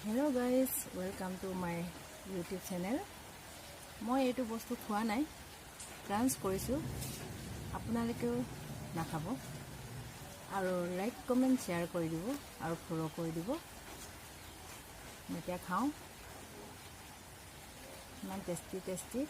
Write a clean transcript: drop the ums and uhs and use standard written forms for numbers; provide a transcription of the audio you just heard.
Hello guys, welcome to my YouTube channel. মই এইটো বস্তু খোৱা নাই, ট্ৰান্স কৰিছো, আপোনালোকেও নাখাব আৰু লাইক কমেন্ট শেয়াৰ কৰি দিব আৰু ফলো কৰি দিব। এতিয়া খাওঁ, ইমান টেষ্টি